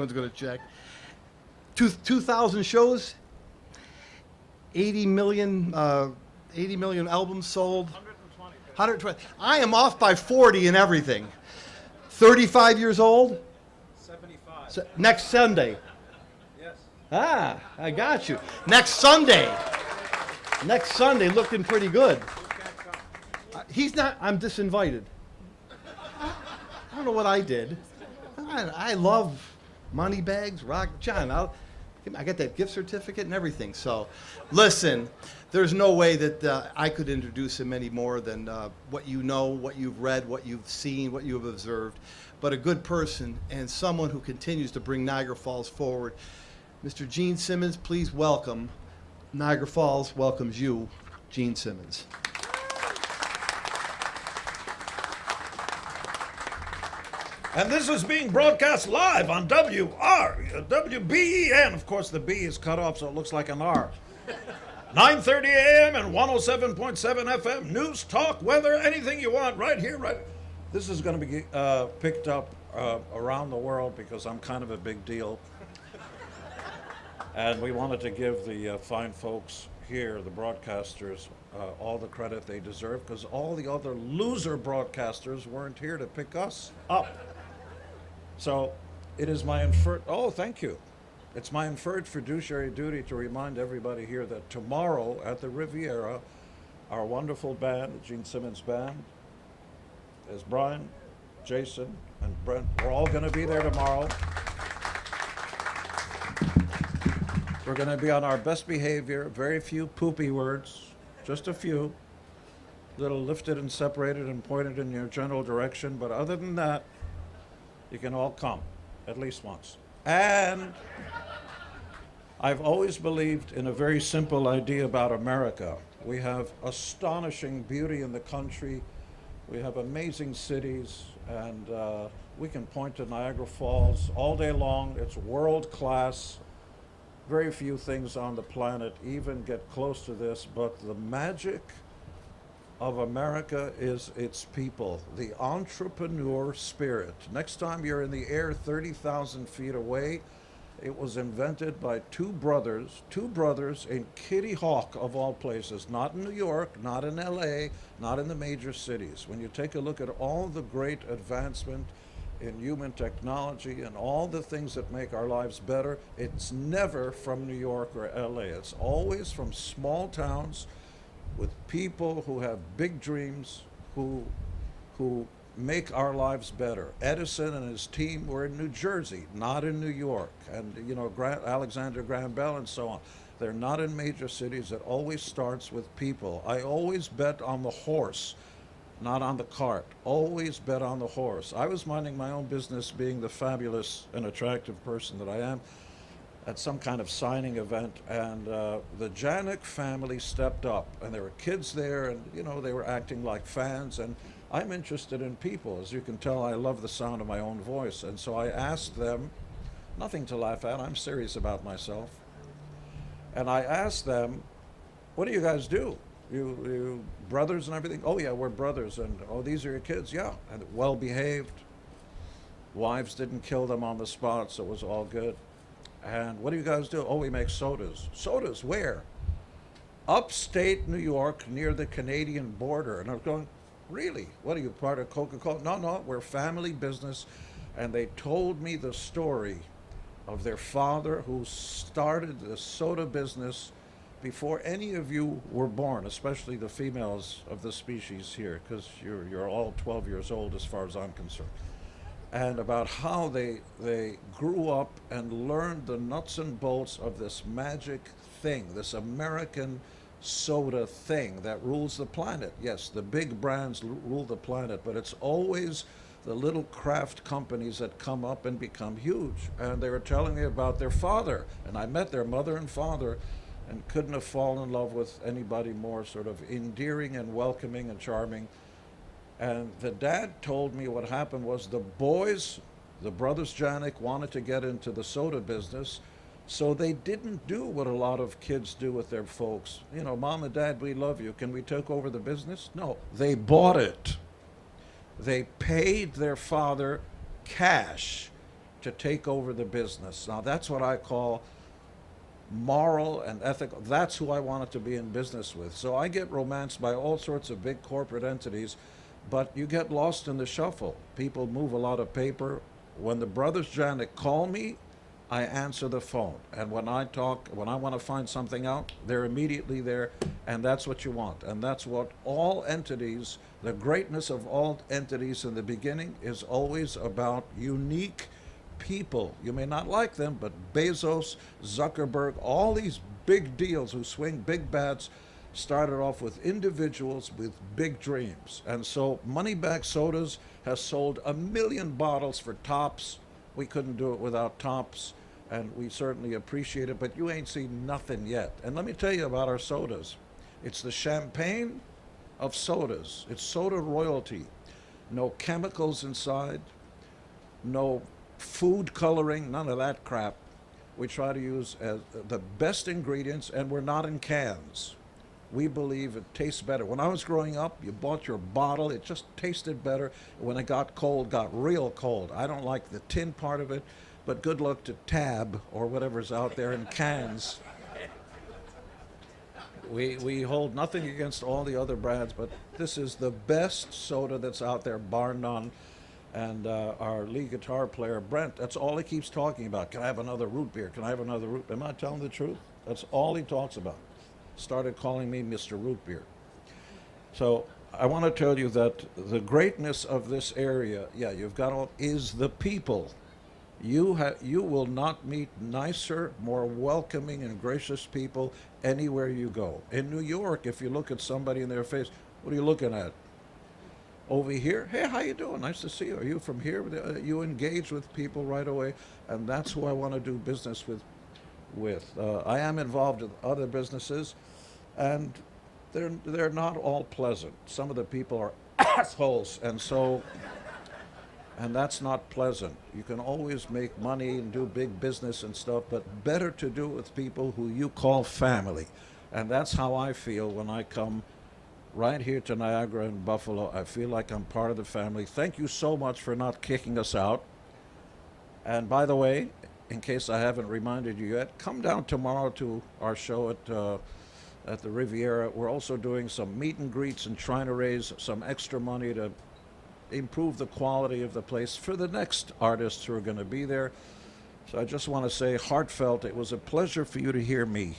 anyone's going to check. 2,000 shows, 80 million albums sold. 120. I am off by 40 and everything. 35 years old? 75. Next Sunday. Yes. Ah, I got you. Next Sunday. Next Sunday, looking pretty good. He's not, I'm disinvited. I don't know what I did. I love Moneybags, Rock. John, I got that gift certificate and everything. So, listen, there's no way that I could introduce him any more than what you know, what you've read, what you've seen, what you have observed. But a good person and someone who continues to bring Niagara Falls forward. Mr. Gene Simmons, please welcome. Niagara Falls welcomes you, Gene Simmons. And this is being broadcast live on WBEN. Of course, the B is cut off, so it looks like an R. 9:30 a.m. and 107.7 FM. News, talk, weather, anything you want, right here, right. This is going to be picked up around the world because I'm kind of a big deal. And we wanted to give the fine folks here, the broadcasters, all the credit they deserve, because all the other loser broadcasters weren't here to pick us up. So it is my thank you. It's my inferred fiduciary duty to remind everybody here that tomorrow at the Riviera, our wonderful band, the Gene Simmons Band, is Brian, Jason, and Brent. We're all going to be there tomorrow. We're going to be on our best behavior, very few poopy words, just a few, little lifted and separated and pointed in your general direction, but other than that, you can all come, at least once. And I've always believed in a very simple idea about America. We have astonishing beauty in the country. We have amazing cities, and we can point to Niagara Falls all day long. It's world class. Very few things on the planet even get close to this, but the magic of America is its people, the entrepreneur spirit. Next time you're in the air 30,000 feet away, it was invented by two brothers in Kitty Hawk of all places, not in New York, not in LA, not in the major cities. When you take a look at all the great advancement in human technology and all the things that make our lives better, it's never from New York or LA. It's always from small towns with people who have big dreams, who make our lives better. Edison and his team were in New Jersey, not in New York. And, Alexander Graham Bell and so on. They're not in major cities. It always starts with people. I always bet on the horse, not on the cart. Always bet on the horse. I was minding my own business, being the fabulous and attractive person that I am, at some kind of signing event, and the Janik family stepped up, and there were kids there, and they were acting like fans, and I'm interested in people. As you can tell, I love the sound of my own voice, and so I asked them, nothing to laugh at, I'm serious about myself, and I asked them, what do you guys do? You brothers and everything? Oh yeah, we're brothers. And oh, these are your kids? Yeah. And well behaved. Wives didn't kill them on the spot, so it was all good. And what do you guys do? Oh, we make sodas. Sodas, where? Upstate New York, near the Canadian border. And I was going, really? What are you, part of Coca-Cola? No, we're family business. And they told me the story of their father, who started the soda business before any of you were born, especially the females of the species here, because you're all 12 years old as far as I'm concerned. And about how they grew up and learned the nuts and bolts of this magic thing, this American soda thing that rules the planet. Yes, the big brands rule the planet, but it's always the little craft companies that come up and become huge. And they were telling me about their father, and I met their mother and father, and couldn't have fallen in love with anybody more sort of endearing and welcoming and charming. And the dad told me what happened was the boys, the brothers Janik, wanted to get into the soda business, so they didn't do what a lot of kids do with their folks. Mom and Dad, we love you. Can we take over the business? No, they bought it. They paid their father cash to take over the business. Now that's what I call moral and ethical. That's who I wanted to be in business with. So I get romanced by all sorts of big corporate entities, but you get lost in the shuffle. People move a lot of paper. When the brothers Janik call me, I answer the phone. And when I want to find something out, they're immediately there, and that's what you want. And that's what all entities, the greatness of all entities in the beginning is always about unique people. You may not like them, but Bezos, Zuckerberg, all these big deals who swing big bats started off with individuals with big dreams. And so Moneybag Sodas has sold 1 million bottles for Tops. We couldn't do it without Tops, and we certainly appreciate it, but you ain't seen nothing yet. And let me tell you about our sodas. It's the champagne of sodas. It's soda royalty. No chemicals inside, no food coloring, none of that crap. We try to use the best ingredients, and we're not in cans. We believe it tastes better. When I was growing up, you bought your bottle, it just tasted better. When it got cold, got real cold. I don't like the tin part of it, but good luck to Tab or whatever's out there in cans. We hold nothing against all the other brands, but this is the best soda that's out there, bar none. And our lead guitar player, Brent, that's all he keeps talking about. Can I have another root beer? Can I have another root? Am I telling the truth? That's all he talks about. Started calling me Mr. Root Beer. So I want to tell you that the greatness of this area, you've got all, is the people. You will not meet nicer, more welcoming and gracious people anywhere you go. In New York, if you look at somebody in their face, what are you looking at? Over here, hey, how you doing? Nice to see you. Are you from here? You engage with people right away, and that's who I want to do business with. I am involved in other businesses, and they're not all pleasant. Some of the people are assholes, and that's not pleasant. You can always make money and do big business and stuff, but better to do it with people who you call family. And that's how I feel when I come right here to Niagara and Buffalo. I feel like I'm part of the family. Thank you so much for not kicking us out. And by the way, in case I haven't reminded you yet, come down tomorrow to our show at the Riviera. We're also doing some meet and greets and trying to raise some extra money to improve the quality of the place for the next artists who are going to be there. So I just want to say, heartfelt, it was a pleasure for you to hear me.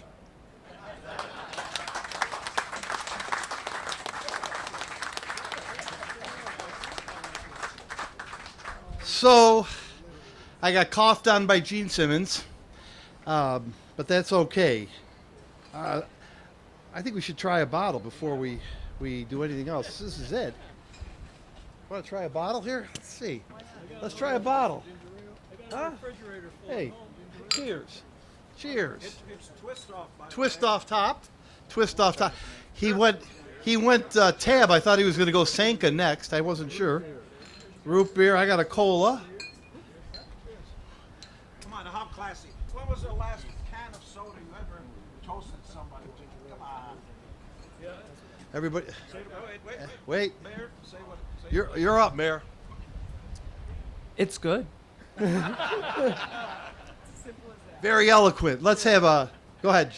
So, I got coughed on by Gene Simmons, but that's okay. I think we should try a bottle before we do anything else. This is it. Want to try a bottle here? Let's see. Let's try a bottle. Huh? Hey, cheers. Cheers. It's twist off. Twist off top. Twist off top. He went Tab. I thought he was going to go Sanka next. I wasn't sure. Root beer. I got a cola. Come on, how classy. When was the last can of soda you ever toasted somebody to? Come on. Everybody. Wait. Wait. Mayor, say what? You're up, Mayor. It's good. Very eloquent. Let's have a. Go ahead.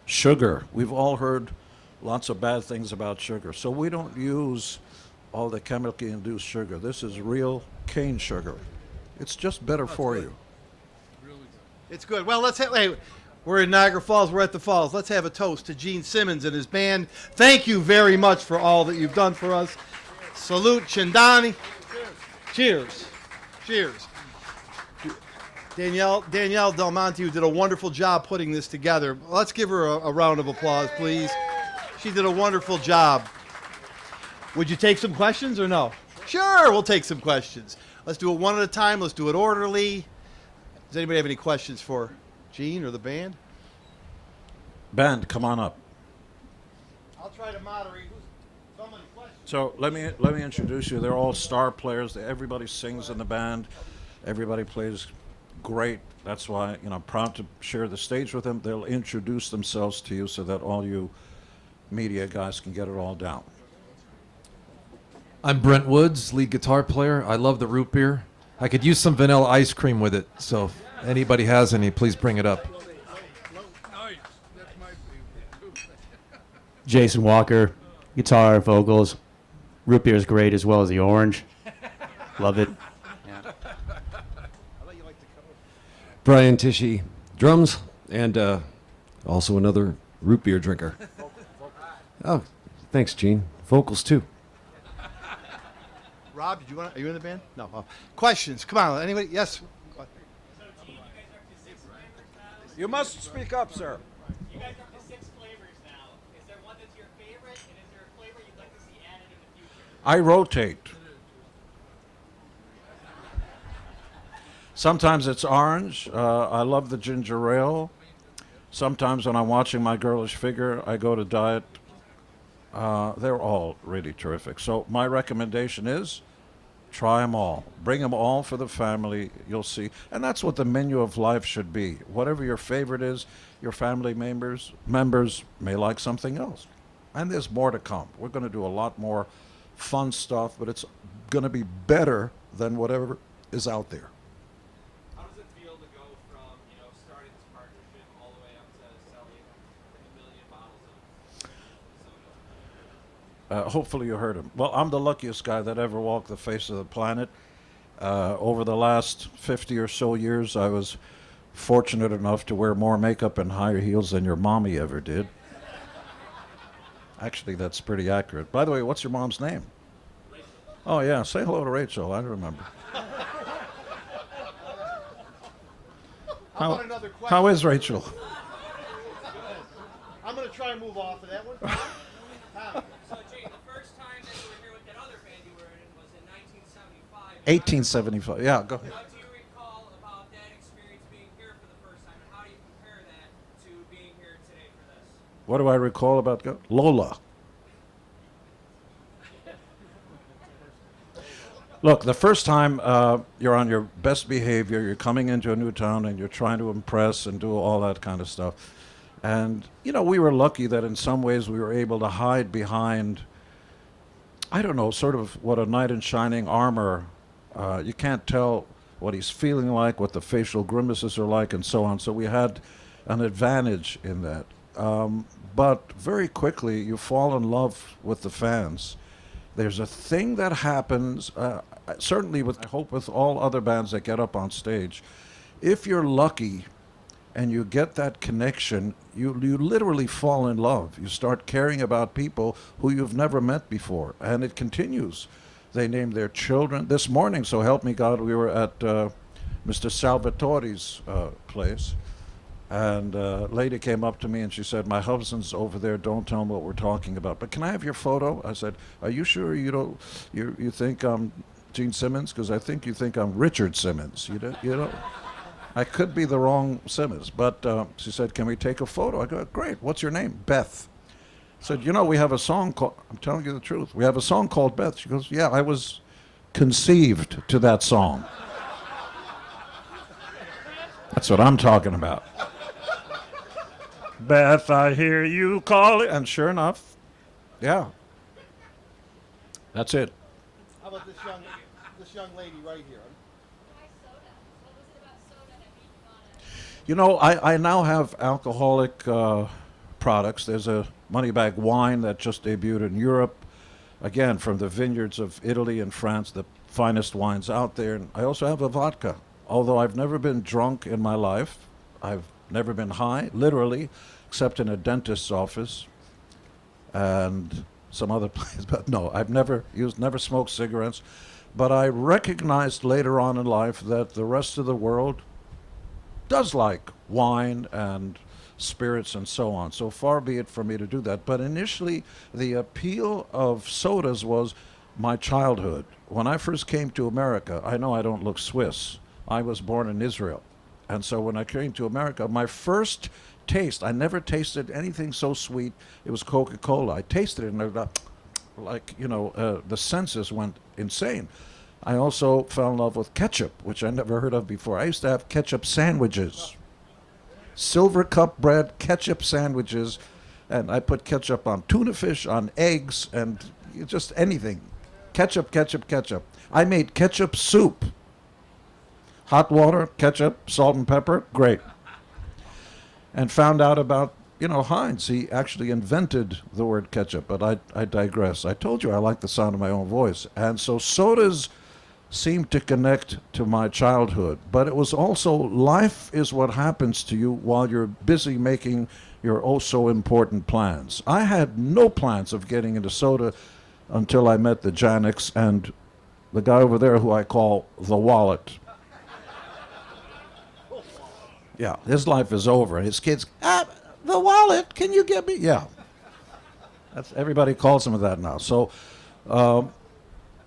Sugar. We've all heard lots of bad things about sugar, so we don't use all the chemically induced sugar. This is real cane sugar. It's just better for you. It's good. Well, let's have. Hey, we're in Niagara Falls. We're at the Falls. Let's have a toast to Gene Simmons and his band. Thank you very much for all that you've done for us. Salute, Chandani. Cheers. Cheers. Danielle Del Monte, who did a wonderful job putting this together. Let's give her a round of applause, please. She did a wonderful job. Would you take some questions or no? Sure, we'll take some questions. Let's do it one at a time. Let's do it orderly. Does anybody have any questions for Gene or the band? Band, come on up. I'll try to moderate. So many questions. So let me introduce you. They're all star players. Everybody sings in the band. Everybody plays great. That's why, I'm proud to share the stage with them. They'll introduce themselves to you so that all you media guys can get it all down. I'm Brent Woods, lead guitar player. I love the root beer. I could use some vanilla ice cream with it. So if anybody has any, please bring it up. Jason Walker, guitar, vocals. Root beer is great as well as the orange. Love it. Brian Tishy, drums, and also another root beer drinker. Oh, thanks, Gene. Vocals too. Rob, are you in the band? No. Oh. Questions? Come on. Anybody? Yes. You must speak up, sir. You guys are up to 6 flavors now. Is there one that's your favorite, and is there a flavor you'd like to see added in the future? I rotate. Sometimes it's orange. I love the ginger ale. Sometimes when I'm watching my girlish figure, I go to diet. They're all really terrific. So my recommendation is try them all. Bring them all for the family. You'll see. And that's what the menu of life should be. Whatever your favorite is, your family members may like something else. And there's more to come. We're going to do a lot more fun stuff, but it's going to be better than whatever is out there. How does it feel to go from, starting this partnership all the way up to selling 1 million bottles of soda? Hopefully you heard him. Well, I'm the luckiest guy that ever walked the face of the planet. Over the last 50 or so years, I was fortunate enough to wear more makeup and higher heels than your mommy ever did. Actually, that's pretty accurate. By the way, what's your mom's name? Rachel. Oh, yeah. Say hello to Rachel. I remember. How about another question? How is Rachel? I'm going to try and move off of that one. Tom. So, Gene, the first time that you were here with that other band you were in was in 1975. 1875. Yeah, go ahead. What do you recall about that experience being here for the first time, and how do you compare that to being here today for this? What do I recall about Lola? Look, the first time you're on your best behavior, you're coming into a new town and you're trying to impress and do all that kind of stuff. And, we were lucky that in some ways we were able to hide behind, I don't know, sort of what a knight in shining armor. You can't tell what he's feeling like, what the facial grimaces are like, and so on. So we had an advantage in that. But very quickly, you fall in love with the fans. There's a thing that happens, certainly I hope with all other bands that get up on stage. If you're lucky and you get that connection, you literally fall in love. You start caring about people who you've never met before, and it continues. They name their children. This morning, so help me God, we were at Mr. Salvatore's place. And a lady came up to me and she said, "My husband's over there. Don't tell him what we're talking about. But can I have your photo?" I said, "Are you sure you think I'm Gene Simmons? Because I think you think I'm Richard Simmons. You know, I could be the wrong Simmons." But she said, "Can we take a photo?" I go, "Great. What's your name?" "Beth." I said, "We have a song called," I'm telling you the truth, "we have a song called Beth." She goes, "Yeah, I was conceived to that song." That's what I'm talking about. "Beth, I hear you calling." And sure enough, yeah. That's it. How about this young lady right here? I now have alcoholic products. There's a Moneybag wine that just debuted in Europe. Again, from the vineyards of Italy and France, the finest wines out there. And I also have a vodka. Although I've never been drunk in my life, I've never been high, literally, except in a dentist's office and some other place. But no, I've never smoked cigarettes. But I recognized later on in life that the rest of the world does like wine and spirits and so on. So far be it for me to do that. But initially, the appeal of sodas was my childhood. When I first came to America, I know I don't look Swiss. I was born in Israel. And so when I came to America, my first taste, I never tasted anything so sweet. It was Coca-Cola. I tasted it and I got, the senses went insane. I also fell in love with ketchup, which I never heard of before. I used to have ketchup sandwiches. Silver cup bread, ketchup sandwiches, and I put ketchup on tuna fish, on eggs, and just anything. Ketchup, ketchup, ketchup. I made ketchup soup. Hot water, ketchup, salt and pepper, great. And found out about, Heinz. He actually invented the word ketchup, but I digress. I told you I like the sound of my own voice. And so sodas seemed to connect to my childhood. But it was also life is what happens to you while you're busy making your oh-so-important plans. I had no plans of getting into soda until I met the Janics and the guy over there who I call the Wallet. Yeah, his life is over. His kids, the Wallet, can you get me? Yeah. Everybody calls him that now. So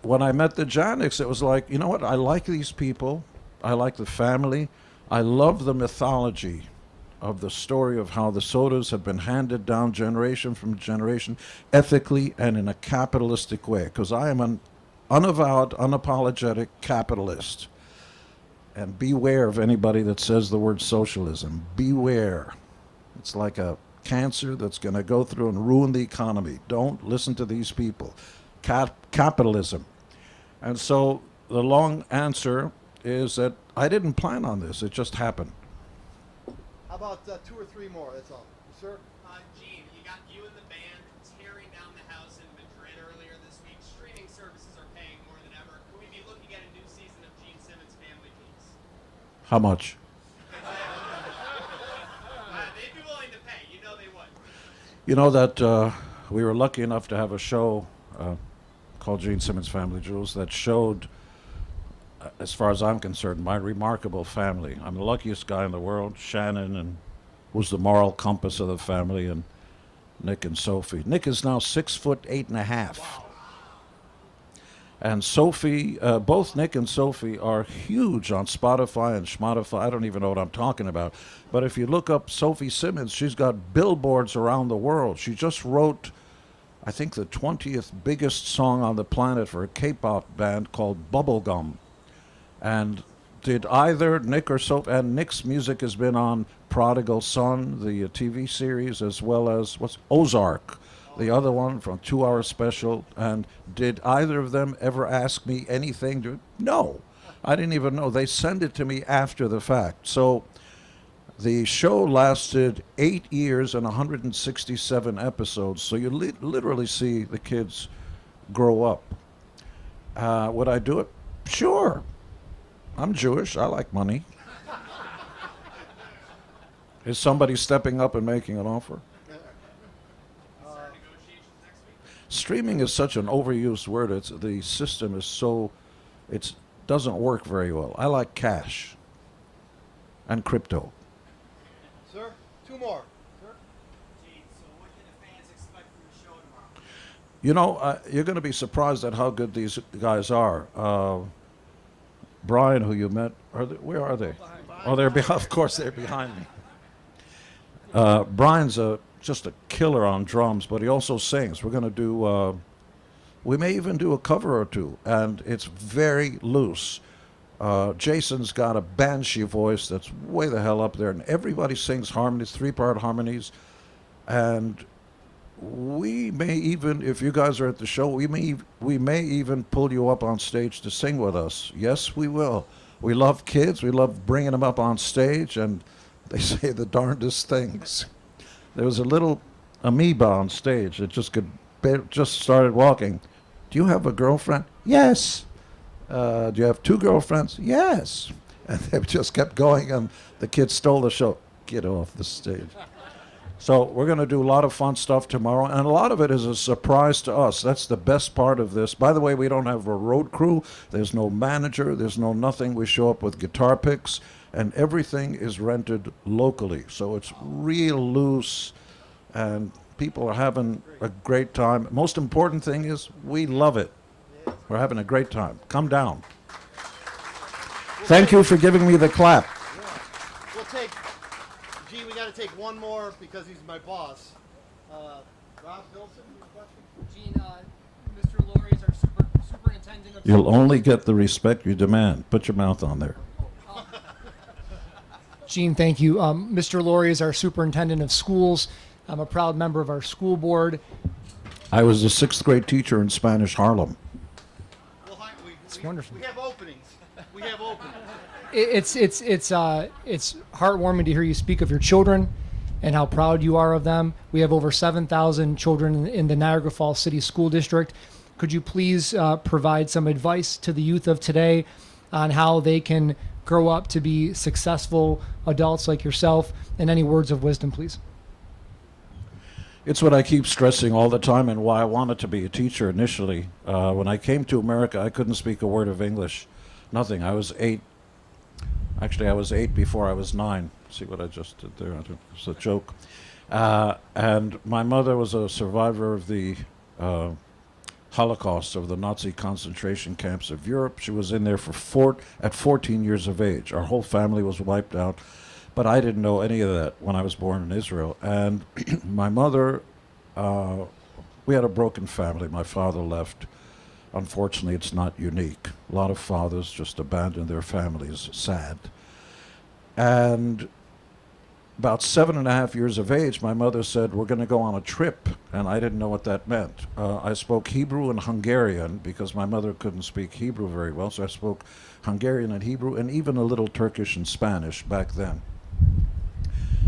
when I met the Janics, it was like, you know what? I like these people. I like the family. I love the mythology of the story of how the sodas have been handed down generation from generation, ethically and in a capitalistic way. Because I am an unavowed, unapologetic capitalist. And beware of anybody that says the word socialism. Beware. It's like a cancer that's going to go through and ruin the economy. Don't listen to these people. Capitalism. And so the long answer is that I didn't plan on this. It just happened. How about 2 or 3 more? That's all. Sir? Gene, you got you and the band tearing down the house in Madrid earlier this week. Streaming services are paying more than ever. Could we be looking at a new season of Gene Simmons Family Feud? How much? They'd be willing to pay. You know they would. You know that we were lucky enough to have a show called Gene Simmons Family Jewels that showed, as far as I'm concerned, my remarkable family. I'm the luckiest guy in the world. Shannon and was the moral compass of the family, and Nick and Sophie. Nick is now 6'8.5". Wow. And Sophie, both Nick and Sophie are huge on Spotify and Schmotify. I don't even know what I'm talking about. But if you look up Sophie Simmons, she's got billboards around the world. She just wrote, I think, the 20th biggest song on the planet for a K-pop band called Bubblegum. And did either Nick or Sophie, and Nick's music has been on Prodigal Son, the TV series, as well as Ozark, the other one from 2 Hour Special. And did either of them ever ask me anything? No, I didn't even know. They send it to me after the fact. So the show lasted 8 years and 167 episodes. So you literally see the kids grow up. Would I do it? Sure. I'm Jewish. I like money. Is somebody stepping up and making an offer? Streaming is such an overused word. The system is so, it doesn't work very well. I like cash and crypto. Sir? 2 more. Sir? Gene, so what can the fans expect from the show tomorrow? You know, you're going to be surprised at how good these guys are. Brian, who you met, where are they? Oh, they're behind. Of course, they're behind me. Brian's just a killer on drums, but he also sings. We're going to do, we may even do a cover or two, and it's very loose. Jason's got a banshee voice that's way the hell up there, and everybody sings harmonies, 3-part harmonies, and we may even, if you guys are at the show, we may even pull you up on stage to sing with us. Yes, we will. We love kids. We love bringing them up on stage, and they say the darndest things. There was a little amoeba on stage that just started walking. Do you have a girlfriend? Yes. Do you have 2 girlfriends? Yes. And they just kept going, and the kids stole the show. Get off the stage. So we're going to do a lot of fun stuff tomorrow, and a lot of it is a surprise to us. That's the best part of this. By the way, we don't have a road crew. There's no manager. There's no nothing. We show up with guitar picks, and everything is rented locally. So it's real loose, and people are having a great time. Most important thing is we love it. We're having a great time. Come down. Thank you for giving me the clap. We'll take, Gene, we got to take 1 more because he's my boss. Rob Wilson, you have a question? Gene, Mr. Laurie is our superintendent of You'll only get the respect you demand. Put your mouth on there. Gene, thank you. Mr. Laurie is our superintendent of schools. I'm a proud member of our school board. I was a 6th grade teacher in Spanish Harlem. Well, It's wonderful. We have openings. We have openings. It's heartwarming to hear you speak of your children and how proud you are of them. We have over 7,000 children in the Niagara Falls City School District. Could you please provide some advice to the youth of today on how they can grow up to be successful adults like yourself, and any words of wisdom, please? It's what I keep stressing all the time and why I wanted to be a teacher initially. When I came to America, I couldn't speak a word of English. Nothing. I was 8. Actually, I was 8 before I was 9. See what I just did there? It's a joke. And my mother was a survivor of the Holocaust, of the Nazi concentration camps of Europe. She was in there at 14 years of age. Our whole family was wiped out. But I didn't know any of that when I was born in Israel. And my mother, we had a broken family. My father left. Unfortunately, it's not unique. A lot of fathers just abandon their families. Sad. And about 7.5 years of age, my mother said, we're going to go on a trip. And I didn't know what that meant. I spoke Hebrew and Hungarian because my mother couldn't speak Hebrew very well. So I spoke Hungarian and Hebrew and even a little Turkish and Spanish back then.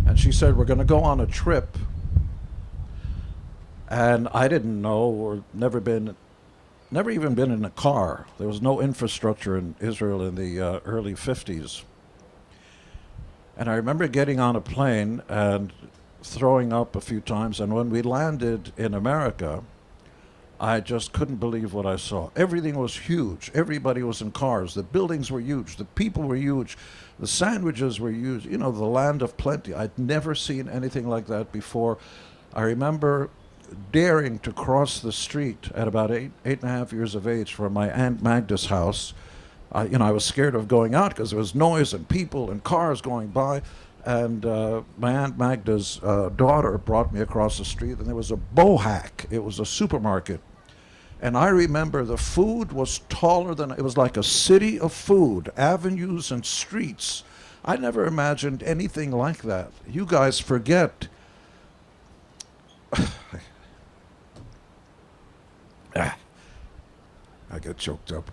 And she said, we're going to go on a trip. And I didn't know, or never even been in a car. There was no infrastructure in Israel in the early 50s. And I remember getting on a plane and throwing up a few times. And when we landed in America, I just couldn't believe what I saw. Everything was huge. Everybody was in cars. The buildings were huge. The people were huge. The sandwiches were huge. You know, the land of plenty. I'd never seen anything like that before. I remember daring to cross the street at about 8.5 years of age from my Aunt Magda's house. I was scared of going out because there was noise and people and cars going by. And my Aunt Magda's daughter brought me across the street, and there was a Bohack. It was a supermarket. And I remember the food was taller than, it was like a city of food, avenues and streets. I never imagined anything like that. You guys forget. I get choked up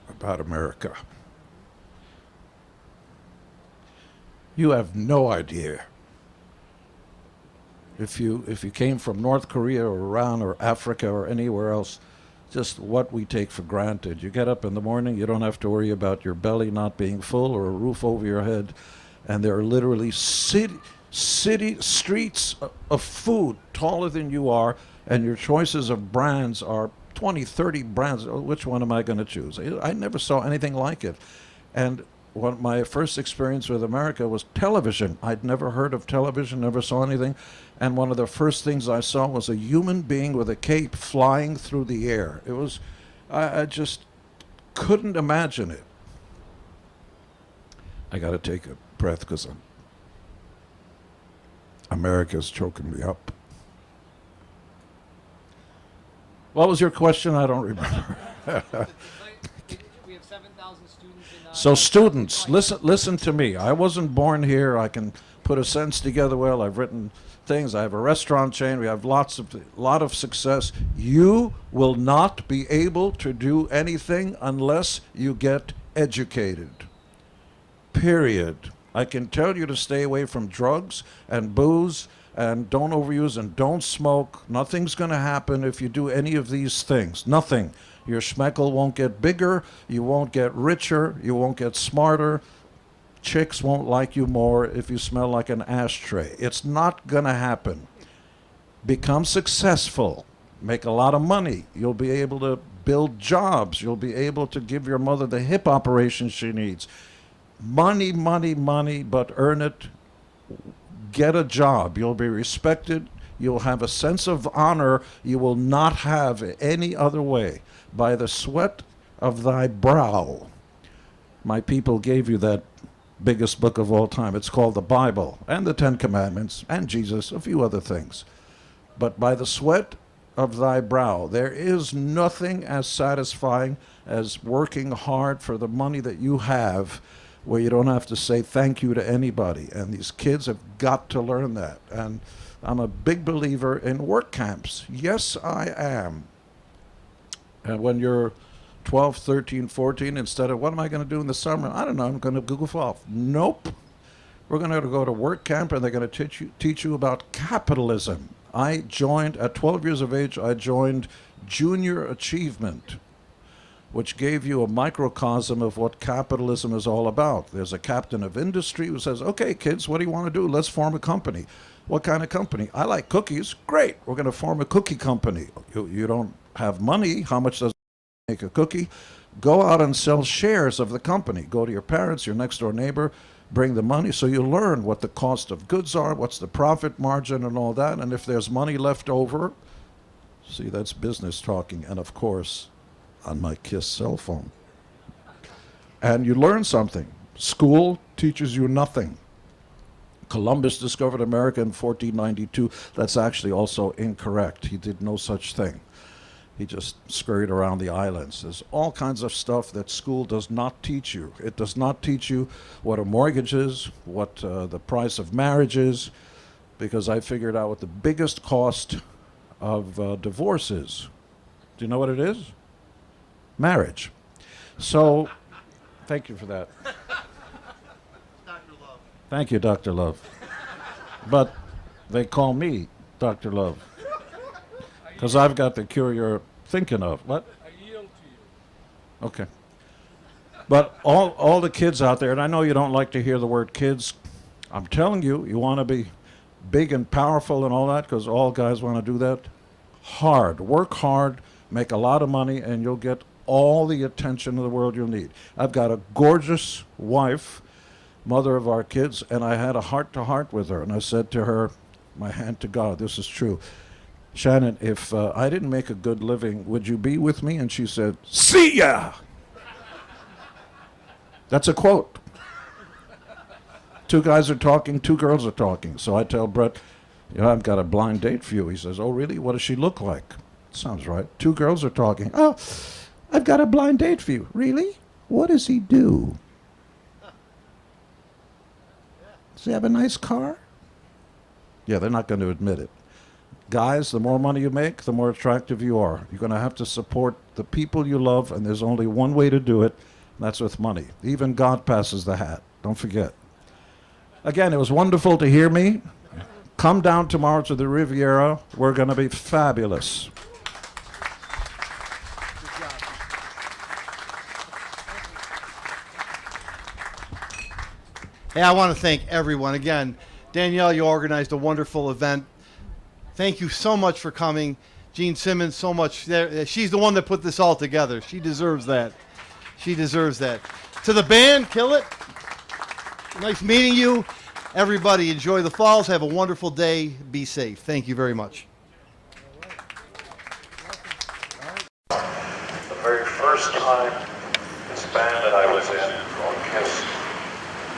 about America. You have no idea. If you came from North Korea or Iran or Africa or anywhere else, just what we take for granted. You get up in the morning, you don't have to worry about your belly not being full or a roof over your head. And there are literally city streets of food taller than you are, and your choices of brands are 20, 30 brands. Which one am I going to choose? I never saw anything like it. And my first experience with America was television. I'd never heard of television, never saw anything. And one of the first things I saw was a human being with a cape flying through the air. It was, I just couldn't imagine it. I got to take a breath because America's choking me up. What was your question? I don't remember. We have 7,000 students in So students, listen to me. I wasn't born here. I can put a sentence together well. I've written things. I have a restaurant chain. We have a lot of success. You will not be able to do anything unless you get educated. Period. I can tell you to stay away from drugs and booze and don't overuse and don't smoke. Nothing's going to happen if you do any of these things. Nothing. Your schmeckle won't get bigger. You won't get richer. You won't get smarter. Chicks won't like you more if you smell like an ashtray. It's not going to happen. Become successful. Make a lot of money. You'll be able to build jobs. You'll be able to give your mother the hip operation she needs. Money, money, money, but earn it. Get a job. You'll be respected. You'll have a sense of honor you will not have any other way. By the sweat of thy brow. My people gave you that biggest book of all time. It's called the Bible, and the Ten Commandments, and Jesus, a few other things. But by the sweat of thy brow, there is nothing as satisfying as working hard for the money that you have, where you don't have to say thank you to anybody. And these kids have got to learn that. And I'm a big believer in work camps. Yes, I am. And when you're 12, 13, 14, instead of what am I going to do in the summer? I don't know, I'm going to goof off. Nope. We're going to go to work camp and they're going to teach you about capitalism. I joined, at 12 years of age, I joined Junior Achievement, which gave you a microcosm of what capitalism is all about. There's a captain of industry who says, okay, kids, what do you want to do? Let's form a company. What kind of company? I like cookies. Great, we're going to form a cookie company. You don't have money. How much does it make a cookie? Go out and sell shares of the company. Go to your parents, your next door neighbor, bring the money so you learn what the cost of goods are, what's the profit margin and all that, and if there's money left over, see, that's business talking, and of course, on my KISS cell phone. And you learn something. School teaches you nothing. Columbus discovered America in 1492. That's actually also incorrect. He did no such thing. He just scurried around the islands. There's all kinds of stuff that school does not teach you. It does not teach you what a mortgage is, what the price of marriage is, because I figured out what the biggest cost of divorce is. Do you know what it is? Marriage. So, thank you for that. Dr. Love. Thank you, Dr. Love. But they call me Dr. Love. Because I've got the cure you're thinking of. What? I yield to you. Okay. But all the kids out there, and I know you don't like to hear the word kids, I'm telling you, you want to be big and powerful and all that, because all guys want to do that. Hard. Work hard, make a lot of money, and you'll get all the attention in the world you'll need. I've got a gorgeous wife, mother of our kids, and I had a heart-to-heart with her, and I said to her, my hand to God, this is true, Shannon, if I didn't make a good living, would you be with me? And she said, see ya! That's a quote. Two guys are talking, two girls are talking. So I tell Brett, I've got a blind date for you. He says, oh, really? What does she look like? Sounds right. Two girls are talking. Oh, I've got a blind date for you. Really? What does he do? Does he have a nice car? Yeah, they're not going to admit it. Guys, the more money you make, the more attractive you are. You're going to have to support the people you love, and there's only one way to do it, and that's with money. Even God passes the hat. Don't forget. Again, it was wonderful to hear me. Come down tomorrow to the Riviera. We're going to be fabulous. Hey, I want to thank everyone. Again, Danielle, you organized a wonderful event. Thank you so much for coming. Gene Simmons, so much. She's the one that put this all together. She deserves that. She deserves that. To the band, kill it. Nice meeting you. Everybody, enjoy the falls. Have a wonderful day. Be safe. Thank you very much. The very first time this band that I was in, called KISS,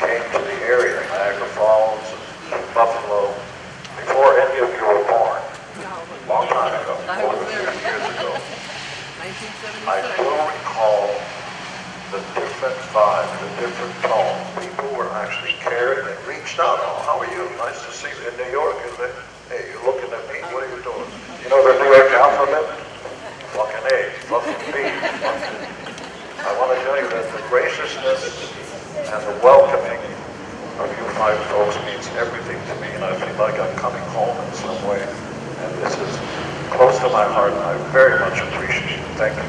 came to the area, Niagara Falls, Buffalo, before any of you were born, long time ago, more than 50 years ago. I do recall the different vibe, the different tone. People were actually caring and reached out. Oh, how are you? Nice to see you in New York. Hey, you're looking at me? What are you doing? You know the New alphabet? Fucking A, fucking B. I want to tell you that the graciousness and the welcoming of you fine folks means everything to me, and I feel like I'm coming home in some way. And this is close to my heart, and I very much appreciate it. Thank you.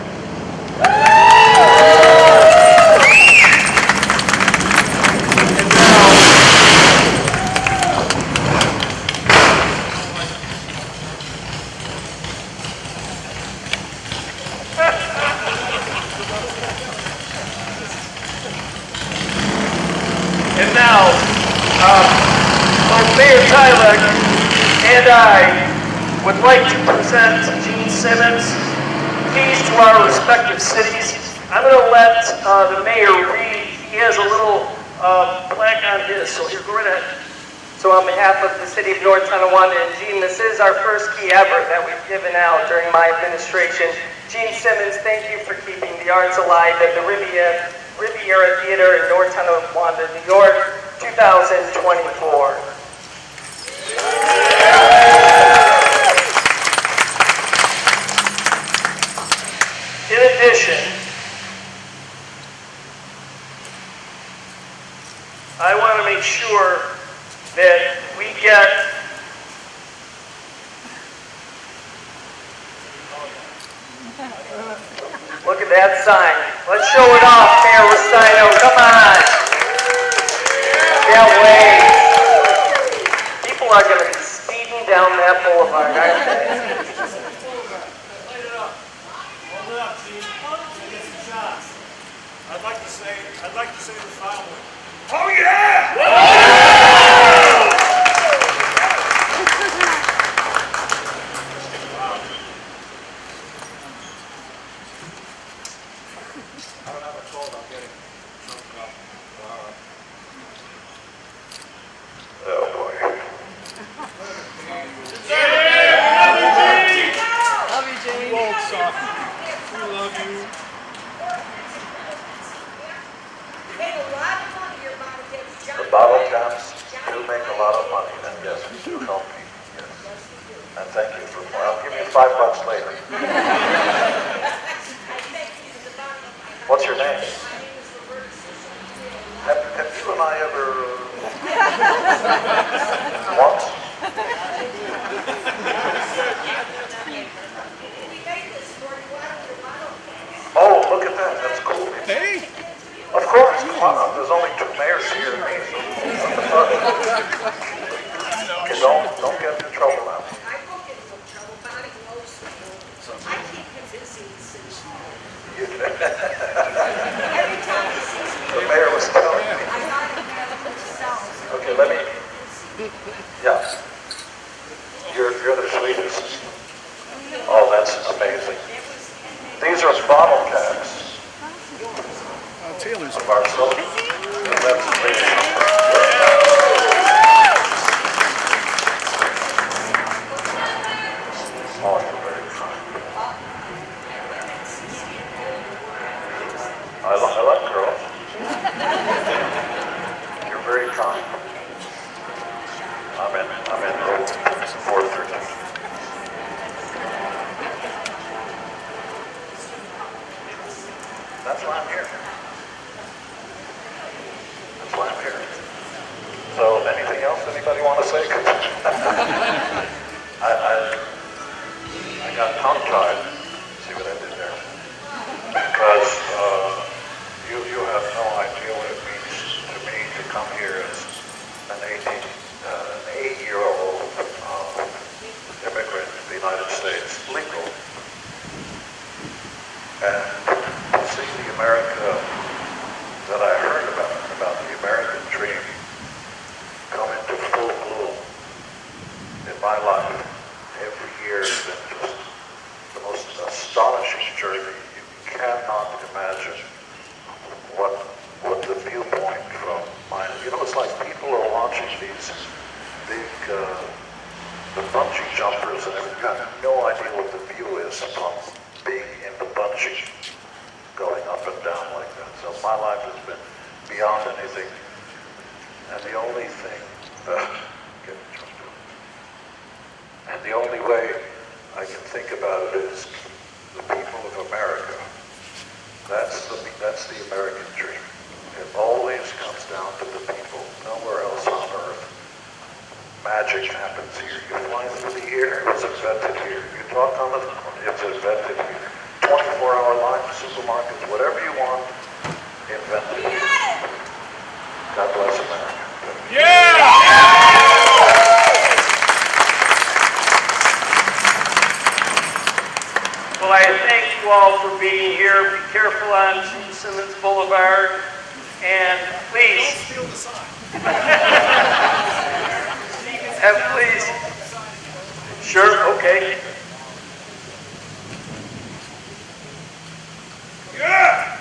And now, both Mayor Tylec and I would like to present Gene Simmons keys to our respective cities. I'm going to let the mayor read. He has a little plaque on his, so here, go right ahead. So on behalf of the city of North Tonawanda and Gene, this is our first key ever that we've given out during my administration. Gene Simmons, thank you for keeping the arts alive at the Riviera Theater in North Tonawanda, New York, 2024. In addition, want to make sure that we get look at that sign. Let's show it off, Mayor Restaino. Come on. Can't wait. People are going to be speeding down that boulevard, aren't they? Light it up. Hold it up, Gene. Get some shots. I'd like to say the following. Oh yeah! I don't have a cold. I'm getting choked up. Oh boy. Love you, Gene. Old sock. We love you. The bottle caps do make a lot of money, and yes, we do help people, yes. And thank you for, I'll give you $5 later. What's your name? Have you and I ever, once? Oh, look at that, that's cool. Hey! Of course, come on, there's only 2 mayors here and me. What the fuck? Okay, don't get into trouble now. The mayor was telling me. Okay, let me, yeah. You're the sweetest. Oh, that's amazing. These are bottle caps. Taylor's Of our soap. And that's really something. Oh, you're very kind. I like girls. You're very kind. I'm in row 413. That's why I'm here. That's why I'm here. So, anything else anybody want to say? I got tongue-tied. See what I did there? Because you have no idea what it means to me to come here as an 8-year-old immigrant to the United States, legal, and to see the America that I heard about the American dream come into full bloom in my life. Every year has been just the most astonishing journey. You cannot imagine what the viewpoint from mine. You know, it's like people are watching these big the bungee jumpers and everything. You have no idea what the view is from being in the bungee, going up and down like that. So my life has been beyond anything. And the only thing, and the only way I can think about it is the people of America. That's the American dream. It always comes down to the people, nowhere else on earth. Magic happens here. You fly through the air, it's invented here. You talk on the phone, it's invented here. 24-hour line, supermarkets, whatever you want, invented here. God bless America. Well, I thank you all for being here. Be careful on Simmons Boulevard. And please. Don't steal the sign. And please. Sure, okay. Yeah!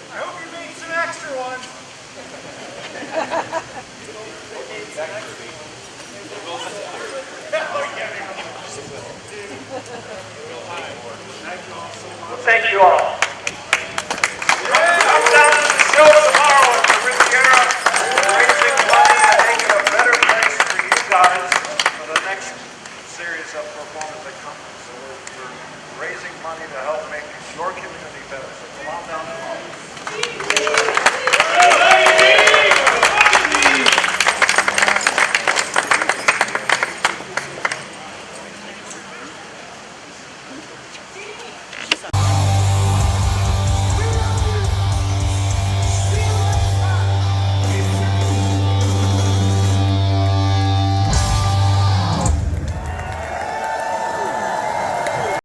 I hope you made some extra ones. Well, thank you all.